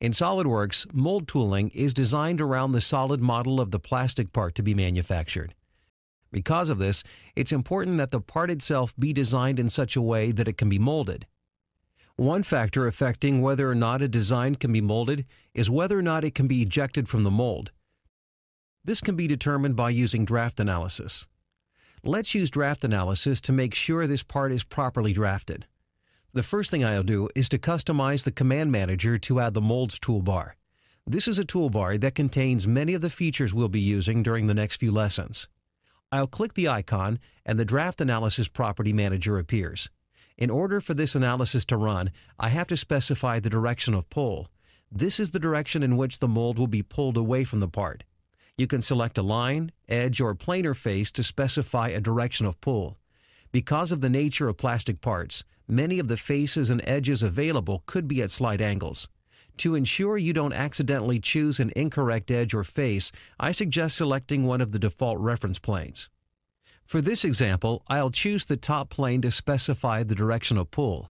In SolidWorks, mold tooling is designed around the solid model of the plastic part to be manufactured. Because of this, it's important that the part itself be designed in such a way that it can be molded. One factor affecting whether or not a design can be molded is whether or not it can be ejected from the mold. This can be determined by using draft analysis. Let's use draft analysis to make sure this part is properly drafted. The first thing I'll do is to customize the command manager to add the molds toolbar. This is a toolbar that contains many of the features we'll be using during the next few lessons. I'll click the icon and the draft analysis property manager appears. In order for this analysis to run, I have to specify the direction of pull. This is the direction in which the mold will be pulled away from the part. You can select a line, edge, or planar face to specify a direction of pull. Because of the nature of plastic parts, many of the faces and edges available could be at slight angles. To ensure you don't accidentally choose an incorrect edge or face, I suggest selecting one of the default reference planes. For this example, I'll choose the top plane to specify the direction of pull.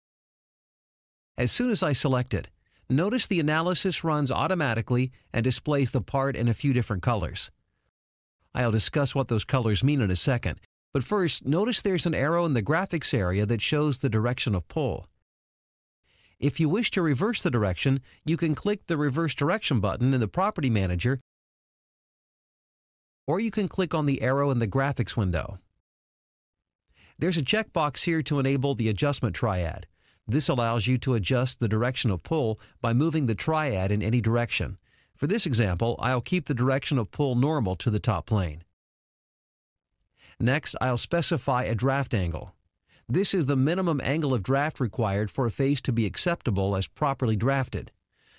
As soon as I select it, notice the analysis runs automatically and displays the part in a few different colors. I'll discuss what those colors mean in a second, but first, notice there's an arrow in the graphics area that shows the direction of pull. If you wish to reverse the direction, you can click the Reverse Direction button in the Property Manager, or you can click on the arrow in the graphics window. There's a checkbox here to enable the adjustment triad. This allows you to adjust the direction of pull by moving the triad in any direction. For this example, I'll keep the direction of pull normal to the top plane. Next, I'll specify a draft angle. This is the minimum angle of draft required for a face to be acceptable as properly drafted.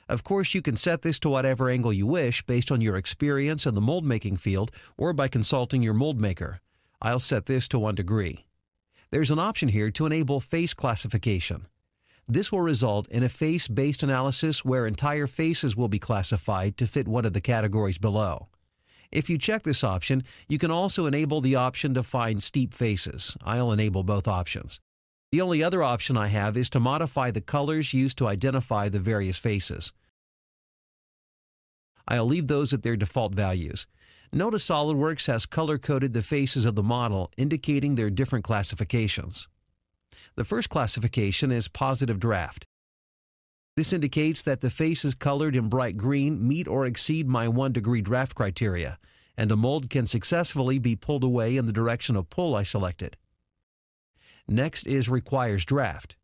Of course, you can set this to whatever angle you wish based on your experience in the mold making field or by consulting your mold maker. I'll set this to 1 degree. There's an option here to enable face classification. This will result in a face-based analysis where entire faces will be classified to fit one of the categories below. If you check this option, you can also enable the option to find steep faces. I'll enable both options. The only other option I have is to modify the colors used to identify the various faces. I'll leave those at their default values. Notice SolidWorks has color-coded the faces of the model, indicating their different classifications. The first classification is positive draft. This indicates that the faces colored in bright green meet or exceed my 1 degree draft criteria, and a mold can successfully be pulled away in the direction of pull I selected. Next is requires draft.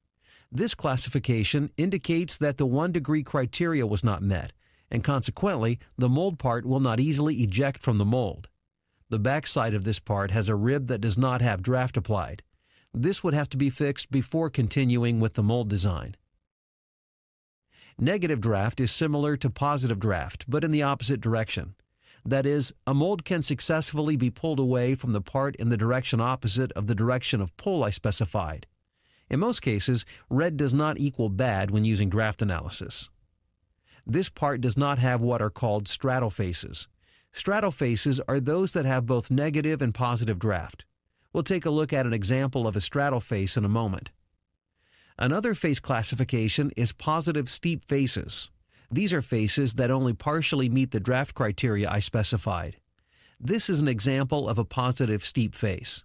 This classification indicates that the 1 degree criteria was not met, and consequently, the mold part will not easily eject from the mold. The back side of this part has a rib that does not have draft applied. This would have to be fixed before continuing with the mold design. Negative draft is similar to positive draft, but in the opposite direction. That is, a mold can successfully be pulled away from the part in the direction opposite of the direction of pull I specified. In most cases, red does not equal bad when using draft analysis. This part does not have what are called straddle faces. Straddle faces are those that have both negative and positive draft. We'll take a look at an example of a straddle face in a moment. Another face classification is positive steep faces. These are faces that only partially meet the draft criteria I specified. This is an example of a positive steep face.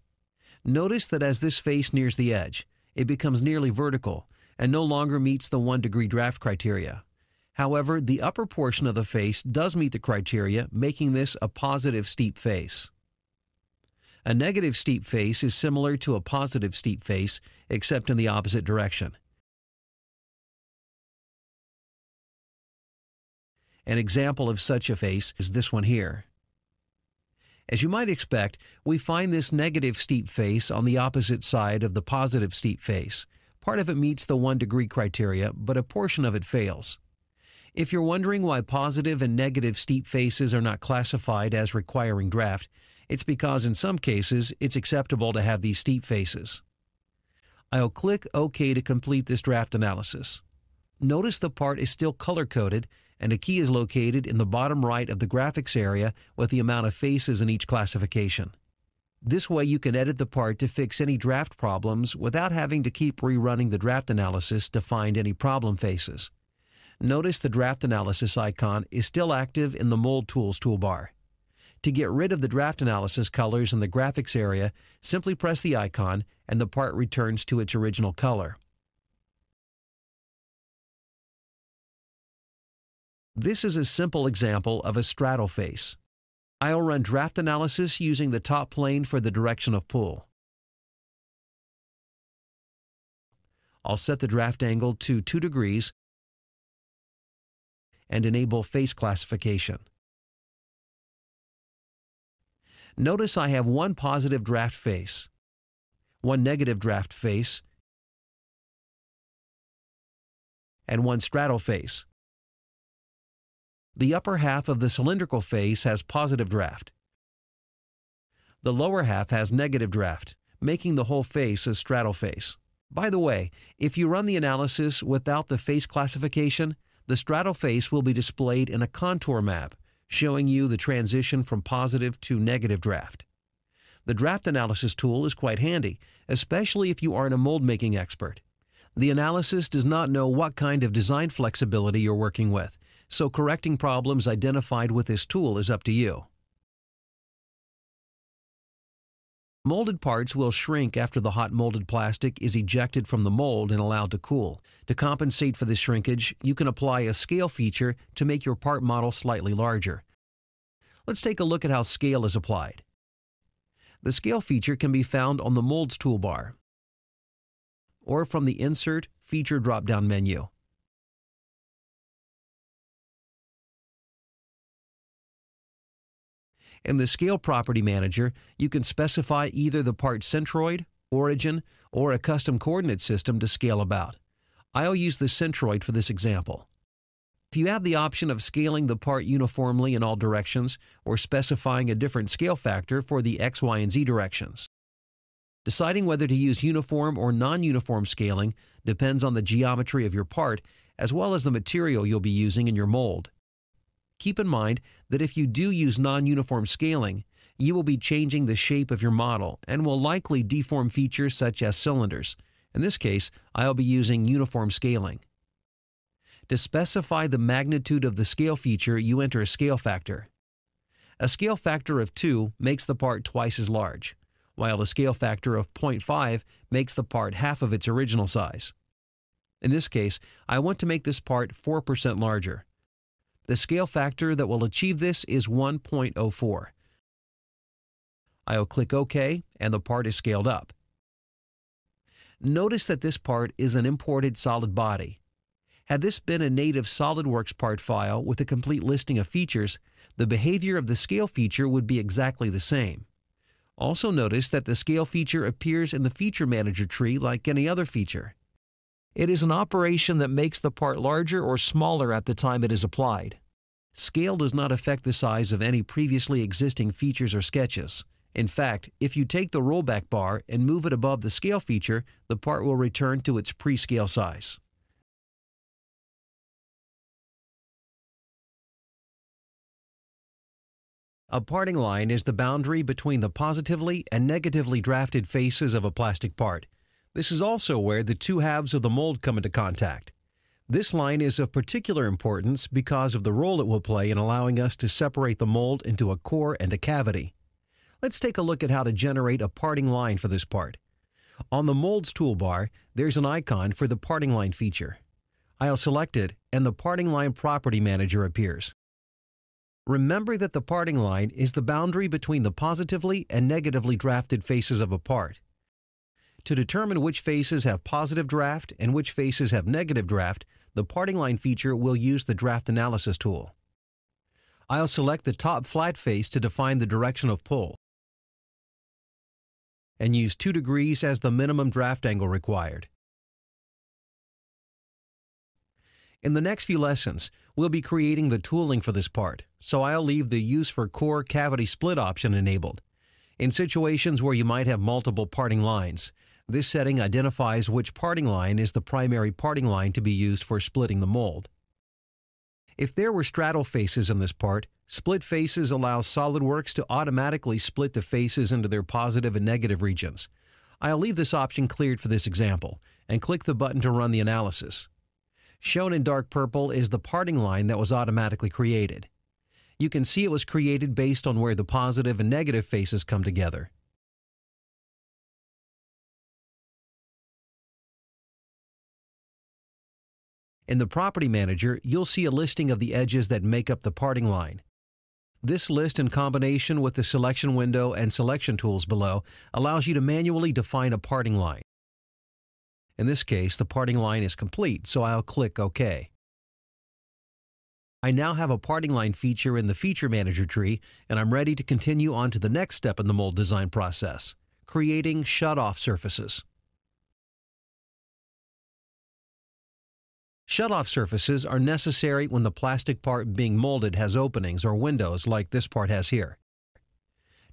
Notice that as this face nears the edge, it becomes nearly vertical and no longer meets the 1 degree draft criteria. However, the upper portion of the face does meet the criteria, making this a positive steep face. A negative steep face is similar to a positive steep face, except in the opposite direction. An example of such a face is this one here. As you might expect, we find this negative steep face on the opposite side of the positive steep face. Part of it meets the 1 degree criteria, but a portion of it fails. If you're wondering why positive and negative steep faces are not classified as requiring draft, it's because in some cases it's acceptable to have these steep faces. I'll click OK to complete this draft analysis. Notice the part is still color-coded and a key is located in the bottom right of the graphics area with the amount of faces in each classification. This way you can edit the part to fix any draft problems without having to keep rerunning the draft analysis to find any problem faces. Notice the draft analysis icon is still active in the Mold Tools toolbar. To get rid of the draft analysis colors in the graphics area, simply press the icon and the part returns to its original color. This is a simple example of a straddle face. I'll run draft analysis using the top plane for the direction of pull. I'll set the draft angle to 2 degrees and enable face classification. Notice I have one positive draft face, one negative draft face, and one straddle face. The upper half of the cylindrical face has positive draft. The lower half has negative draft, making the whole face a straddle face. By the way, if you run the analysis without the face classification, the straddle face will be displayed in a contour map, showing you the transition from positive to negative draft. The draft analysis tool is quite handy, especially if you aren't a mold making expert. The analysis does not know what kind of design flexibility you're working with, so correcting problems identified with this tool is up to you. Molded parts will shrink after the hot molded plastic is ejected from the mold and allowed to cool. To compensate for this shrinkage, you can apply a scale feature to make your part model slightly larger. Let's take a look at how scale is applied. The scale feature can be found on the Molds toolbar or from the Insert Feature drop-down menu. In the Scale Property Manager, you can specify either the part centroid, origin, or a custom coordinate system to scale about. I'll use the centroid for this example. If you have the option of scaling the part uniformly in all directions or specifying a different scale factor for the X, Y, and Z directions. Deciding whether to use uniform or non-uniform scaling depends on the geometry of your part as well as the material you'll be using in your mold. Keep in mind that if you do use non-uniform scaling, you will be changing the shape of your model and will likely deform features such as cylinders. In this case, I'll be using uniform scaling. To specify the magnitude of the scale feature, you enter a scale factor. A scale factor of 2 makes the part twice as large, while a scale factor of 0.5 makes the part half of its original size. In this case, I want to make this part 4% larger. The scale factor that will achieve this is 1.04. I'll click OK and the part is scaled up. Notice that this part is an imported solid body. Had this been a native SolidWorks part file with a complete listing of features, the behavior of the scale feature would be exactly the same. Also notice that the scale feature appears in the Feature Manager tree like any other feature. It is an operation that makes the part larger or smaller at the time it is applied. Scale does not affect the size of any previously existing features or sketches. In fact, if you take the rollback bar and move it above the scale feature, the part will return to its pre-scale size. A parting line is the boundary between the positively and negatively drafted faces of a plastic part. This is also where the two halves of the mold come into contact. This line is of particular importance because of the role it will play in allowing us to separate the mold into a core and a cavity. Let's take a look at how to generate a parting line for this part. On the Molds toolbar, there's an icon for the parting line feature. I'll select it and the Parting Line Property Manager appears. Remember that the parting line is the boundary between the positively and negatively drafted faces of a part. To determine which faces have positive draft and which faces have negative draft, the parting line feature will use the Draft Analysis tool. I'll select the top flat face to define the direction of pull and use 2 degrees as the minimum draft angle required. In the next few lessons, we'll be creating the tooling for this part, so I'll leave the Use for Core Cavity Split option enabled. In situations where you might have multiple parting lines, this setting identifies which parting line is the primary parting line to be used for splitting the mold. If there were straddle faces in this part, split faces allow SolidWorks to automatically split the faces into their positive and negative regions. I'll leave this option cleared for this example and click the button to run the analysis. Shown in dark purple is the parting line that was automatically created. You can see it was created based on where the positive and negative faces come together. In the Property Manager, you'll see a listing of the edges that make up the parting line. This list, in combination with the selection window and selection tools below, allows you to manually define a parting line. In this case, the parting line is complete, so I'll click OK. I now have a parting line feature in the Feature Manager tree, and I'm ready to continue on to the next step in the mold design process, creating shutoff surfaces. Shutoff surfaces are necessary when the plastic part being molded has openings or windows like this part has here.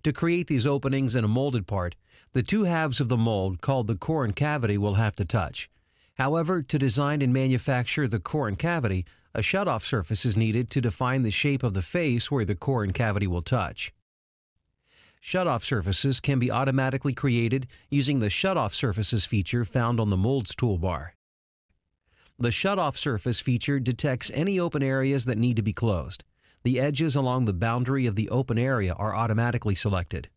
To create these openings in a molded part, the two halves of the mold, called the core and cavity, will have to touch. However, to design and manufacture the core and cavity, a shutoff surface is needed to define the shape of the face where the core and cavity will touch. Shutoff surfaces can be automatically created using the Shutoff Surfaces feature found on the Molds toolbar. The Shutoff Surface feature detects any open areas that need to be closed. The edges along the boundary of the open area are automatically selected.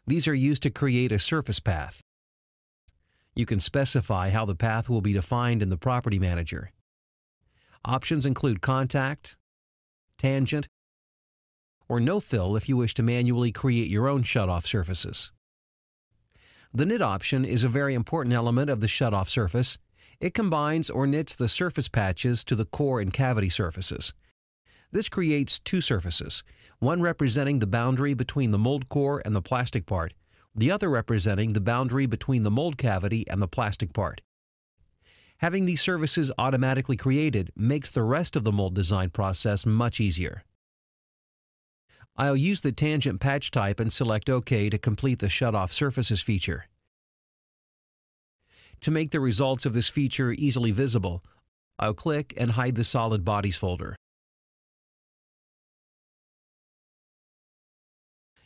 These are used to create a surface path. You can specify how the path will be defined in the Property Manager. Options include contact, tangent, or no fill if you wish to manually create your own shutoff surfaces. The knit option is a very important element of the shutoff surface. It combines or knits the surface patches to the core and cavity surfaces. This creates two surfaces, one representing the boundary between the mold core and the plastic part, the other representing the boundary between the mold cavity and the plastic part. Having these surfaces automatically created makes the rest of the mold design process much easier. I'll use the tangent patch type and select OK to complete the Shutoff Surfaces feature. To make the results of this feature easily visible, I'll click and hide the Solid Bodies folder.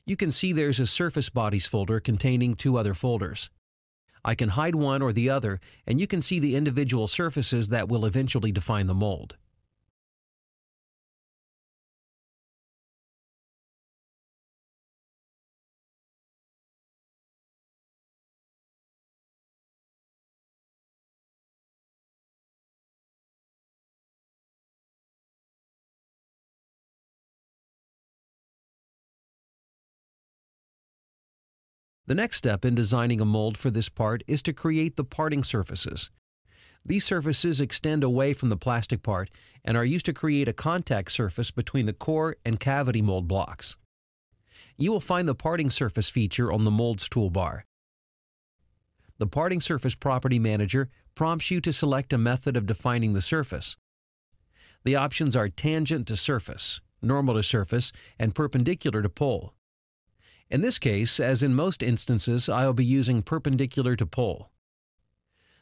You can see there's a Surface Bodies folder containing two other folders. I can hide one or the other, and you can see the individual surfaces that will eventually define the mold. The next step in designing a mold for this part is to create the parting surfaces. These surfaces extend away from the plastic part and are used to create a contact surface between the core and cavity mold blocks. You will find the Parting Surface feature on the Molds toolbar. The Parting Surface Property Manager prompts you to select a method of defining the surface. The options are tangent to surface, normal to surface, and perpendicular to pole. In this case, as in most instances, I'll be using perpendicular to pole.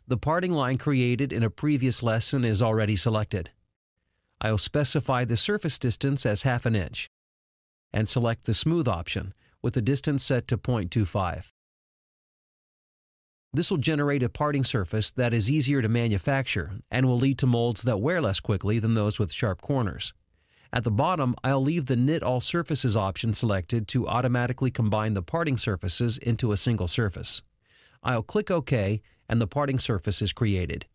The parting line created in a previous lesson is already selected. I'll specify the surface distance as 1/2 inch and select the smooth option with the distance set to 0.25. This will generate a parting surface that is easier to manufacture and will lead to molds that wear less quickly than those with sharp corners. At the bottom, I'll leave the Knit All Surfaces option selected to automatically combine the parting surfaces into a single surface. I'll click OK, and the parting surface is created.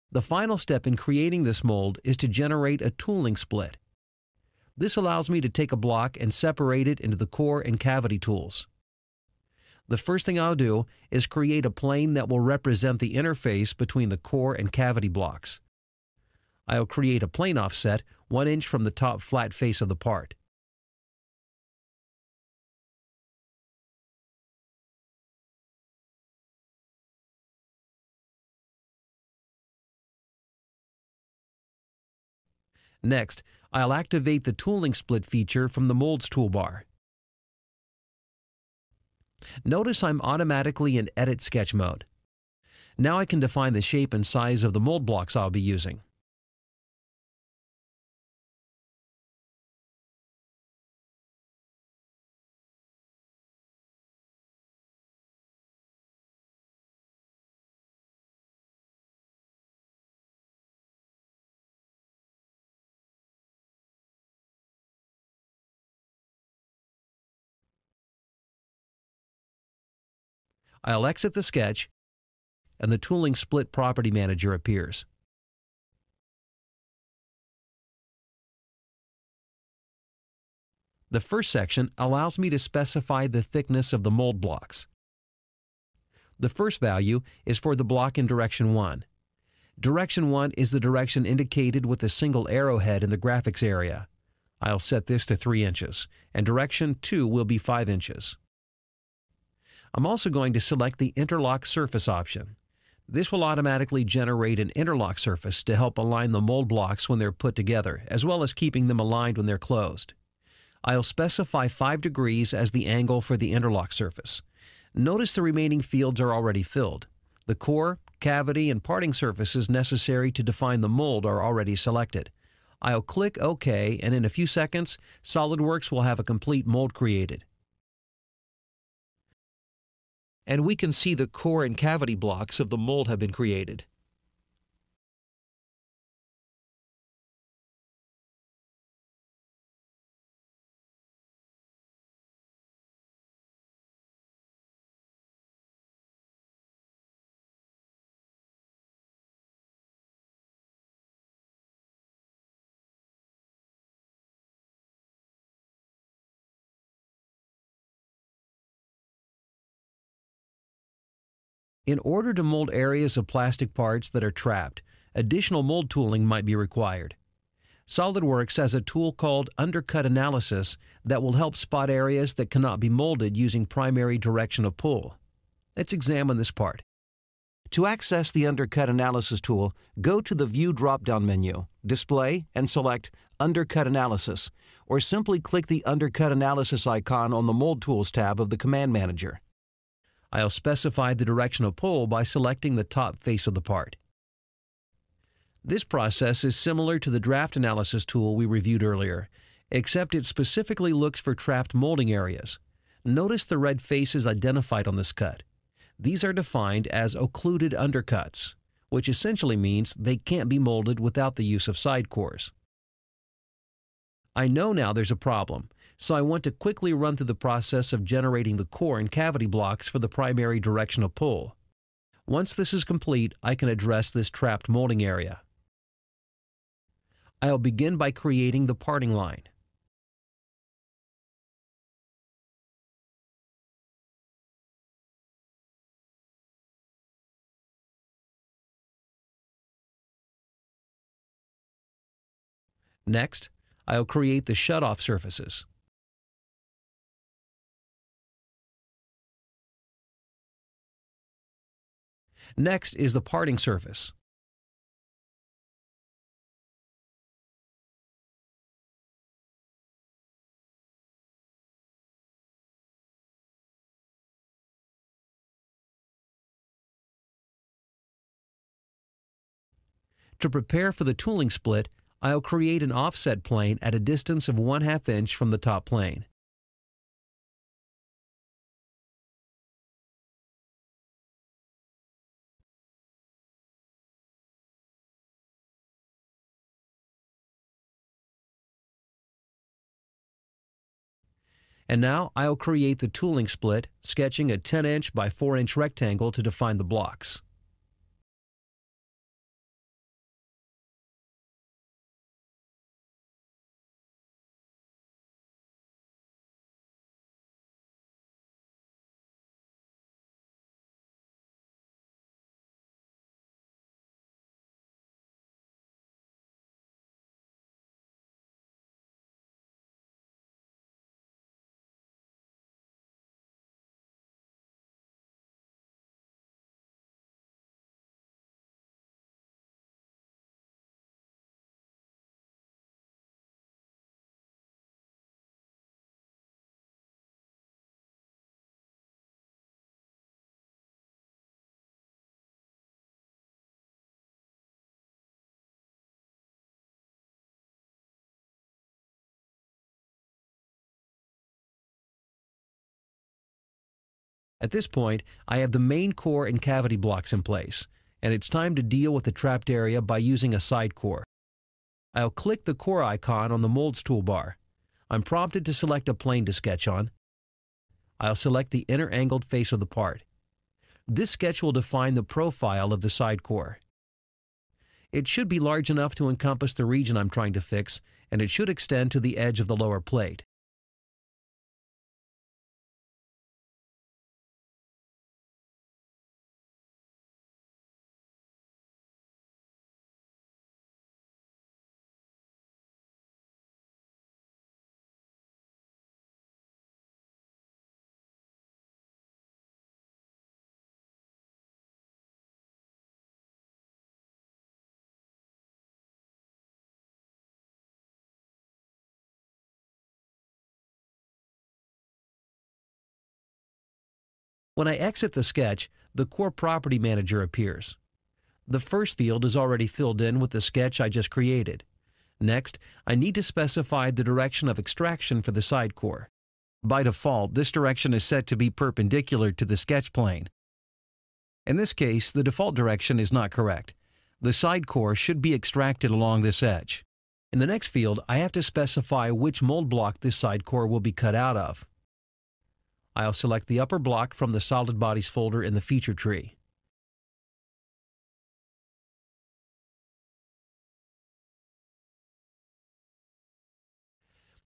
The final step in creating this mold is to generate a tooling split. This allows me to take a block and separate it into the core and cavity tools. The first thing I'll do is create a plane that will represent the interface between the core and cavity blocks. I'll create a plane offset 1 inch from the top flat face of the part. Next, I'll activate the Tooling Split feature from the Molds toolbar. Notice I'm automatically in Edit Sketch mode. Now I can define the shape and size of the mold blocks I'll be using. I'll exit the sketch, and the Tooling Split Property Manager appears. The first section allows me to specify the thickness of the mold blocks. The first value is for the block in direction 1. Direction 1 is the direction indicated with a single arrowhead in the graphics area. I'll set this to 3 inches, and direction 2 will be 5 inches. I'm also going to select the Interlock Surface option. This will automatically generate an interlock surface to help align the mold blocks when they're put together, as well as keeping them aligned when they're closed. I'll specify 5 degrees as the angle for the interlock surface. Notice the remaining fields are already filled. The core, cavity, and parting surfaces necessary to define the mold are already selected. I'll click OK, and in a few seconds, SolidWorks will have a complete mold created. And we can see the core and cavity blocks of the mold have been created. In order to mold areas of plastic parts that are trapped, additional mold tooling might be required. SolidWorks has a tool called Undercut Analysis that will help spot areas that cannot be molded using primary direction of pull. Let's examine this part. To access the Undercut Analysis tool, go to the View drop-down menu, Display, and select Undercut Analysis, or simply click the Undercut Analysis icon on the Mold Tools tab of the Command Manager. I'll specify the direction of pull by selecting the top face of the part. This process is similar to the draft analysis tool we reviewed earlier, except it specifically looks for trapped molding areas. Notice the red faces identified on this cut. These are defined as occluded undercuts, which essentially means they can't be molded without the use of side cores. I know now there's a problem, so I want to quickly run through the process of generating the core and cavity blocks for the primary direction of pull. Once this is complete, I can address this trapped molding area. I'll begin by creating the parting line. Next, I'll create the shutoff surfaces. Next is the parting surface. To prepare for the tooling split, I'll create an offset plane at a distance of 1/2 inch from the top plane. And now I'll create the tooling split, sketching a 10-inch by 4-inch rectangle to define the blocks. At this point, I have the main core and cavity blocks in place, and it's time to deal with the trapped area by using a side core. I'll click the core icon on the Molds toolbar. I'm prompted to select a plane to sketch on. I'll select the inner angled face of the part. This sketch will define the profile of the side core. It should be large enough to encompass the region I'm trying to fix, and it should extend to the edge of the lower plate. When I exit the sketch, the Core Property Manager appears. The first field is already filled in with the sketch I just created. Next, I need to specify the direction of extraction for the side core. By default, this direction is set to be perpendicular to the sketch plane. In this case, the default direction is not correct. The side core should be extracted along this edge. In the next field, I have to specify which mold block this side core will be cut out of. I'll select the upper block from the Solid Bodies folder in the feature tree.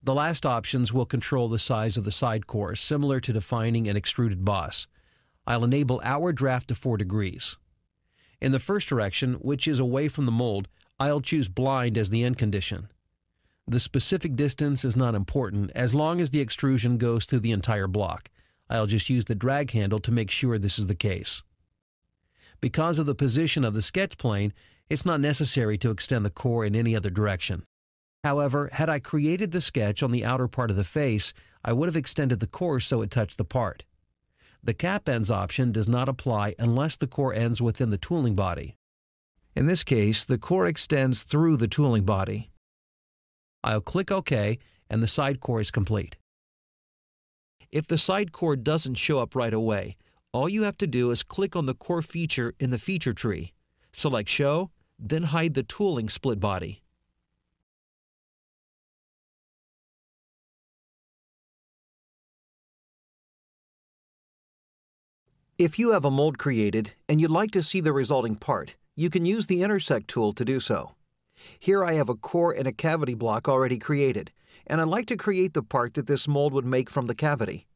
The last options will control the size of the side core, similar to defining an extruded boss. I'll enable outward draft to 4 degrees. In the first direction, which is away from the mold, I'll choose blind as the end condition. The specific distance is not important as long as the extrusion goes through the entire block. I'll just use the drag handle to make sure this is the case. Because of the position of the sketch plane, it's not necessary to extend the core in any other direction. However, had I created the sketch on the outer part of the face, I would have extended the core so it touched the part. The cap ends option does not apply unless the core ends within the tooling body. In this case, the core extends through the tooling body. I'll click OK, and the side core is complete. If the side core doesn't show up right away, all you have to do is click on the core feature in the feature tree, select Show, then hide the tooling split body. If you have a mold created and you'd like to see the resulting part, you can use the Intersect tool to do so. Here I have a core and a cavity block already created, and I'd like to create the part that this mold would make from the cavity.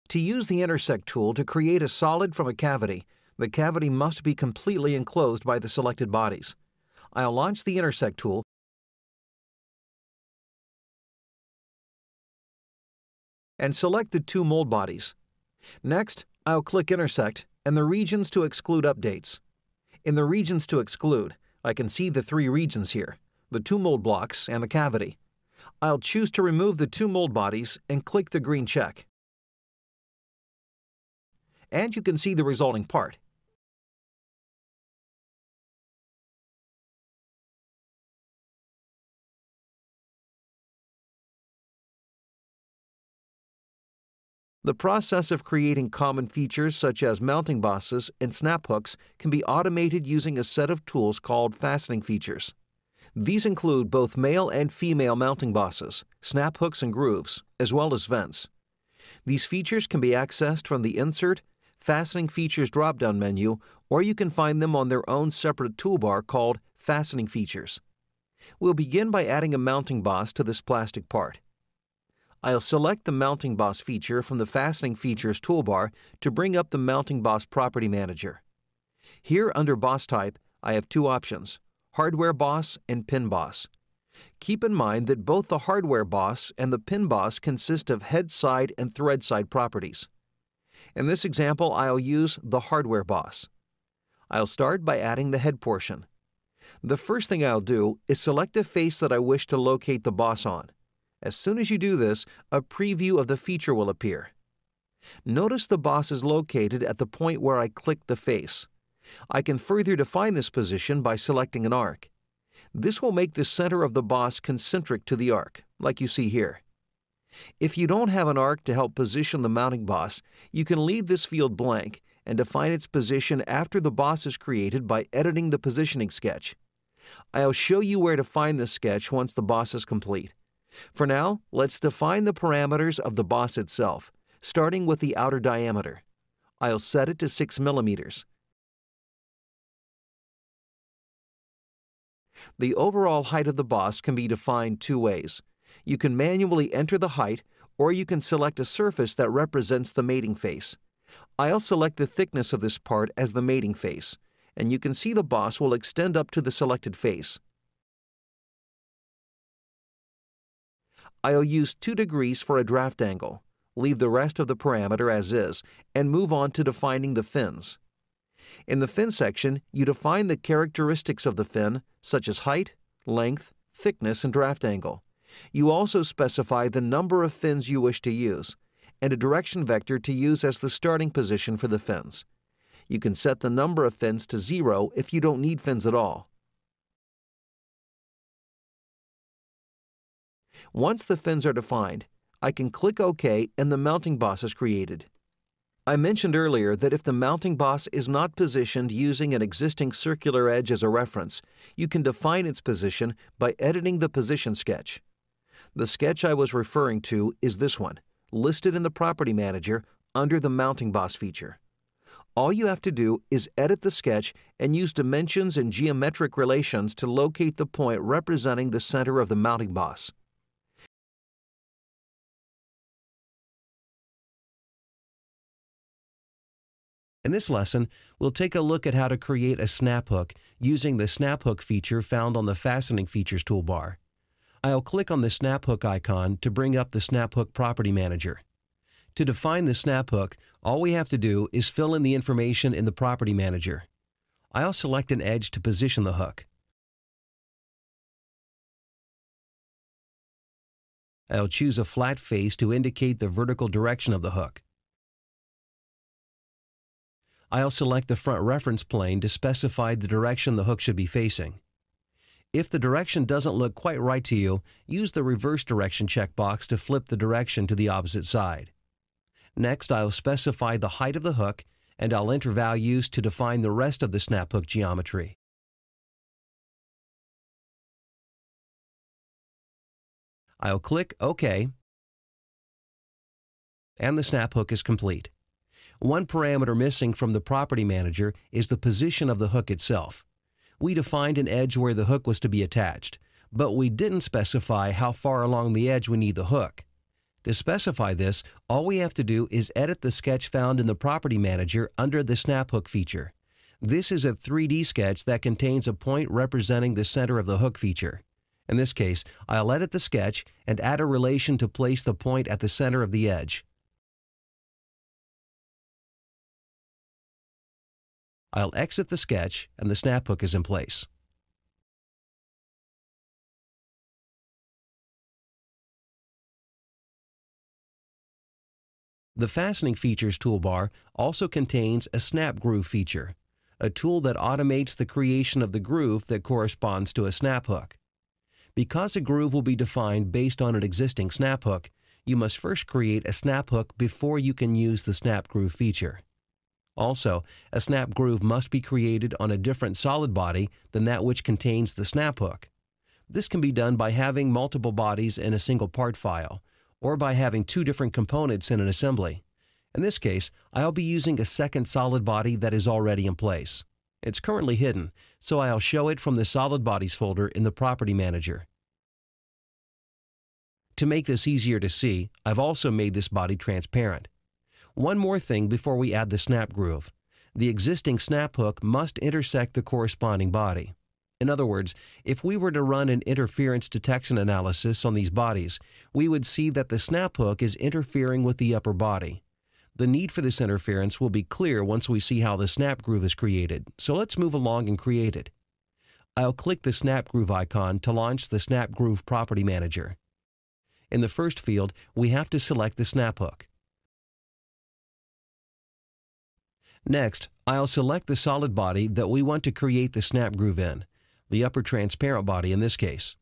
To use the Intersect tool to create a solid from a cavity, the cavity must be completely enclosed by the selected bodies. I'll launch the Intersect tool and select the 2 mold bodies. Next, I'll click Intersect and the Regions to exclude updates. In the Regions to exclude, I can see the 3 regions here, the 2 mold blocks and the cavity. I'll choose to remove the 2 mold bodies and click the green check. And you can see the resulting part. The process of creating common features such as mounting bosses and snap hooks can be automated using a set of tools called fastening features. These include both male and female mounting bosses, snap hooks and grooves, as well as vents. These features can be accessed from the Insert, Fastening Features drop-down menu, or you can find them on their own separate toolbar called Fastening Features. We'll begin by adding a mounting boss to this plastic part. I'll select the Mounting Boss feature from the Fastening Features toolbar to bring up the Mounting Boss Property Manager. Here under Boss Type, I have 2 options, Hardware Boss and Pin Boss. Keep in mind that both the Hardware Boss and the Pin Boss consist of head side and thread side properties. In this example, I'll use the Hardware Boss. I'll start by adding the head portion. The first thing I'll do is select the face that I wish to locate the boss on. As soon as you do this, a preview of the feature will appear. Notice the boss is located at the point where I clicked the face. I can further define this position by selecting an arc. This will make the center of the boss concentric to the arc, like you see here. If you don't have an arc to help position the mounting boss, you can leave this field blank and define its position after the boss is created by editing the positioning sketch. I'll show you where to find this sketch once the boss is complete. For now, let's define the parameters of the boss itself, starting with the outer diameter. I'll set it to 6 millimeters. The overall height of the boss can be defined two ways. You can manually enter the height, or you can select a surface that represents the mating face. I'll select the thickness of this part as the mating face, and you can see the boss will extend up to the selected face. I'll use 2 degrees for a draft angle, leave the rest of the parameter as is, and move on to defining the fins. In the fin section, you define the characteristics of the fin, such as height, length, thickness, and draft angle. You also specify the number of fins you wish to use, and a direction vector to use as the starting position for the fins. You can set the number of fins to 0 if you don't need fins at all. Once the fins are defined, I can click OK and the mounting boss is created. I mentioned earlier that if the mounting boss is not positioned using an existing circular edge as a reference, you can define its position by editing the position sketch. The sketch I was referring to is this one, listed in the Property Manager under the Mounting Boss feature. All you have to do is edit the sketch and use dimensions and geometric relations to locate the point representing the center of the mounting boss. In this lesson, we'll take a look at how to create a snap hook using the snap hook feature found on the Fastening Features toolbar. I'll click on the snap hook icon to bring up the snap hook Property Manager. To define the snap hook, all we have to do is fill in the information in the Property Manager. I'll select an edge to position the hook. I'll choose a flat face to indicate the vertical direction of the hook. I'll select the front reference plane to specify the direction the hook should be facing. If the direction doesn't look quite right to you, use the reverse direction checkbox to flip the direction to the opposite side. Next, I'll specify the height of the hook, and I'll enter values to define the rest of the snap hook geometry. I'll click OK, and the snap hook is complete. One parameter missing from the Property Manager is the position of the hook itself. We defined an edge where the hook was to be attached, but we didn't specify how far along the edge we need the hook. To specify this, all we have to do is edit the sketch found in the Property Manager under the snap hook feature. This is a 3D sketch that contains a point representing the center of the hook feature. In this case, I'll edit the sketch and add a relation to place the point at the center of the edge. I'll exit the sketch and the snap hook is in place. The Fastening Features toolbar also contains a snap groove feature, a tool that automates the creation of the groove that corresponds to a snap hook. Because a groove will be defined based on an existing snap hook, you must first create a snap hook before you can use the snap groove feature. Also, a snap groove must be created on a different solid body than that which contains the snap hook. This can be done by having multiple bodies in a single part file, or by having 2 different components in an assembly. In this case, I'll be using a second solid body that is already in place. It's currently hidden, so I'll show it from the Solid Bodies folder in the Property Manager. To make this easier to see, I've also made this body transparent. One more thing before we add the snap groove. The existing snap hook must intersect the corresponding body. In other words, if we were to run an interference detection analysis on these bodies, we would see that the snap hook is interfering with the upper body. The need for this interference will be clear once we see how the snap groove is created, so let's move along and create it. I'll click the snap groove icon to launch the Snap Groove Property Manager. In the first field, we have to select the snap hook. Next, I'll select the solid body that we want to create the snap groove in, the upper transparent body in this case.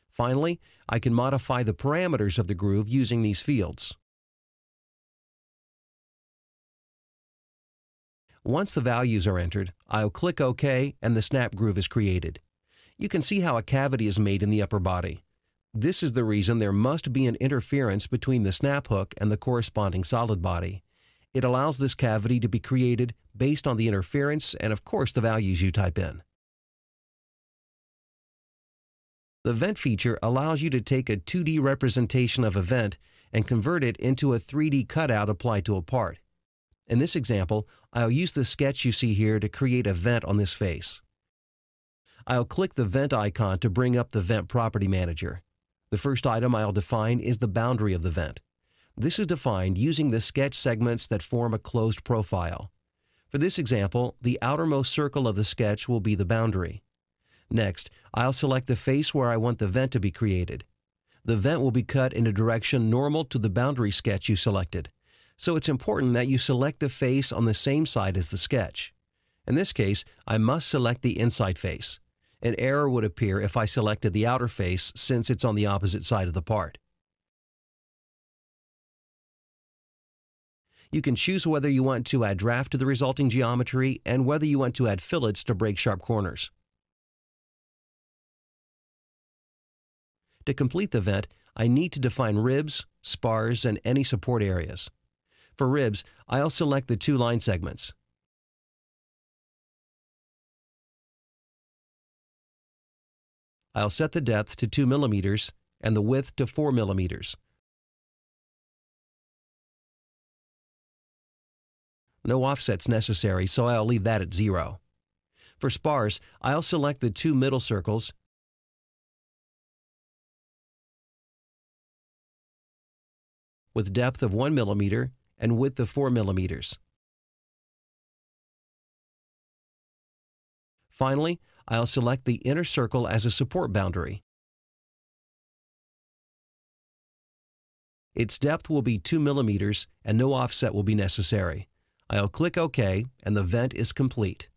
Finally, I can modify the parameters of the groove using these fields. Once the values are entered, I'll click OK and the snap groove is created. You can see how a cavity is made in the upper body. This is the reason there must be an interference between the snap hook and the corresponding solid body. It allows this cavity to be created based on the interference and, of course, the values you type in. The vent feature allows you to take a 2D representation of a vent and convert it into a 3D cutout applied to a part. In this example, I'll use the sketch you see here to create a vent on this face. I'll click the vent icon to bring up the Vent Property Manager. The first item I'll define is the boundary of the vent. This is defined using the sketch segments that form a closed profile. For this example, the outermost circle of the sketch will be the boundary. Next, I'll select the face where I want the vent to be created. The vent will be cut in a direction normal to the boundary sketch you selected, so it's important that you select the face on the same side as the sketch. In this case, I must select the inside face. An error would appear if I selected the outer face since it's on the opposite side of the part. You can choose whether you want to add draft to the resulting geometry and whether you want to add fillets to break sharp corners. To complete the vent, I need to define ribs, spars, and any support areas. For ribs, I'll select the two line segments. I'll set the depth to 2 mm and the width to 4 mm. No offsets necessary, so I'll leave that at 0. For spars, I'll select the two middle circles with depth of 1 mm and width of 4 mm. Finally, I'll select the inner circle as a support boundary. Its depth will be 2 mm and no offset will be necessary. I'll click OK and the vent is complete.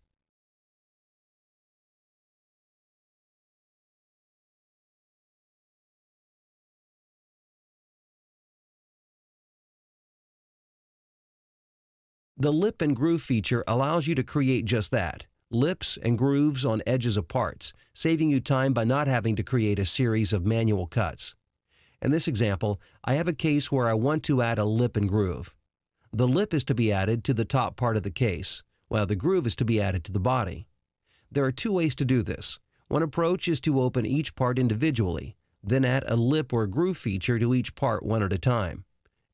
The lip and groove feature allows you to create just that, lips and grooves on edges of parts, saving you time by not having to create a series of manual cuts. In this example, I have a case where I want to add a lip and groove. The lip is to be added to the top part of the case, while the groove is to be added to the body. There are two ways to do this. One approach is to open each part individually, then add a lip or groove feature to each part one at a time.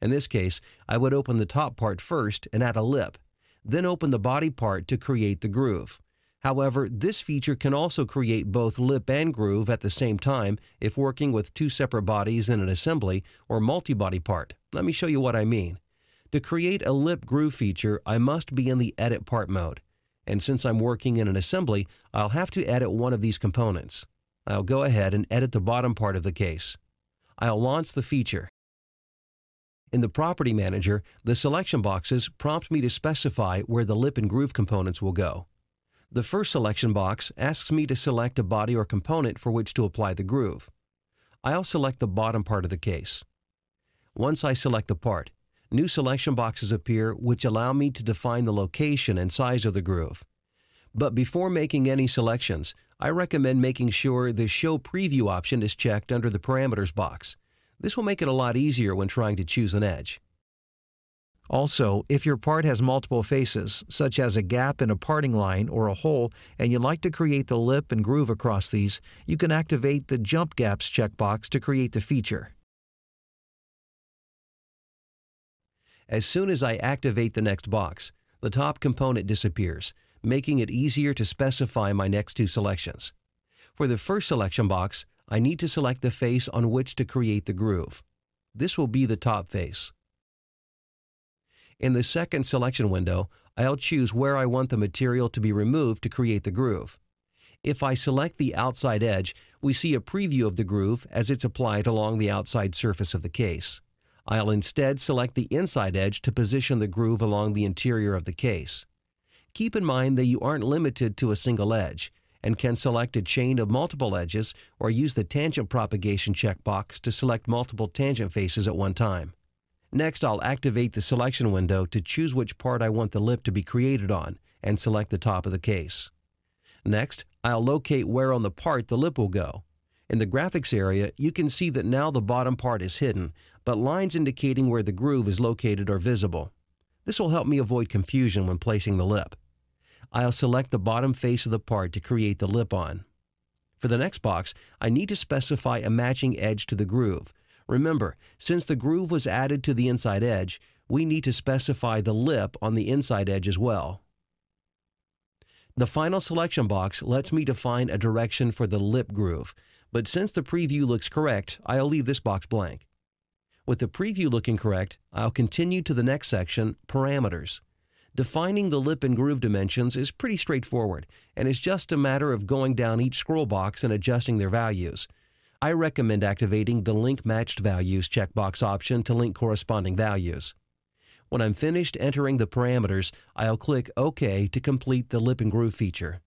In this case, I would open the top part first and add a lip, then open the body part to create the groove. However, this feature can also create both lip and groove at the same time if working with two separate bodies in an assembly or multi-body part. Let me show you what I mean. To create a lip groove feature, I must be in the Edit Part mode. And since I'm working in an assembly, I'll have to edit one of these components. I'll go ahead and edit the bottom part of the case. I'll launch the feature. In the Property Manager, the selection boxes prompt me to specify where the lip and groove components will go. The first selection box asks me to select a body or component for which to apply the groove. I'll select the bottom part of the case. Once I select the part, new selection boxes appear which allow me to define the location and size of the groove. But before making any selections, I recommend making sure the Show Preview option is checked under the Parameters box. This will make it a lot easier when trying to choose an edge. Also, if your part has multiple faces, such as a gap in a parting line or a hole, and you'd like to create the lip and groove across these, you can activate the Jump Gaps checkbox to create the feature. As soon as I activate the next box, the top component disappears, making it easier to specify my next two selections. For the first selection box, I need to select the face on which to create the groove. This will be the top face. In the second selection window, I'll choose where I want the material to be removed to create the groove. If I select the outside edge, we see a preview of the groove as it's applied along the outside surface of the case. I'll instead select the inside edge to position the groove along the interior of the case. Keep in mind that you aren't limited to a single edge, and can select a chain of multiple edges or use the Tangent Propagation checkbox to select multiple tangent faces at one time. Next, I'll activate the selection window to choose which part I want the lip to be created on and select the top of the case. Next, I'll locate where on the part the lip will go. In the graphics area, you can see that now the bottom part is hidden, but lines indicating where the groove is located are visible. This will help me avoid confusion when placing the lip. I'll select the bottom face of the part to create the lip on. For the next box, I need to specify a matching edge to the groove. Remember, since the groove was added to the inside edge, we need to specify the lip on the inside edge as well. The final selection box lets me define a direction for the lip groove, but since the preview looks correct, I'll leave this box blank. With the preview looking correct, I'll continue to the next section, Parameters. Defining the lip and groove dimensions is pretty straightforward, and it's just a matter of going down each scroll box and adjusting their values. I recommend activating the Link Matched Values checkbox option to link corresponding values. When I'm finished entering the parameters, I'll click OK to complete the lip and groove feature.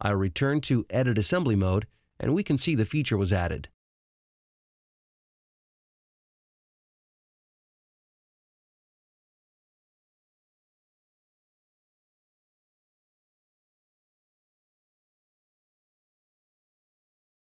I'll return to Edit Assembly mode, and we can see the feature was added.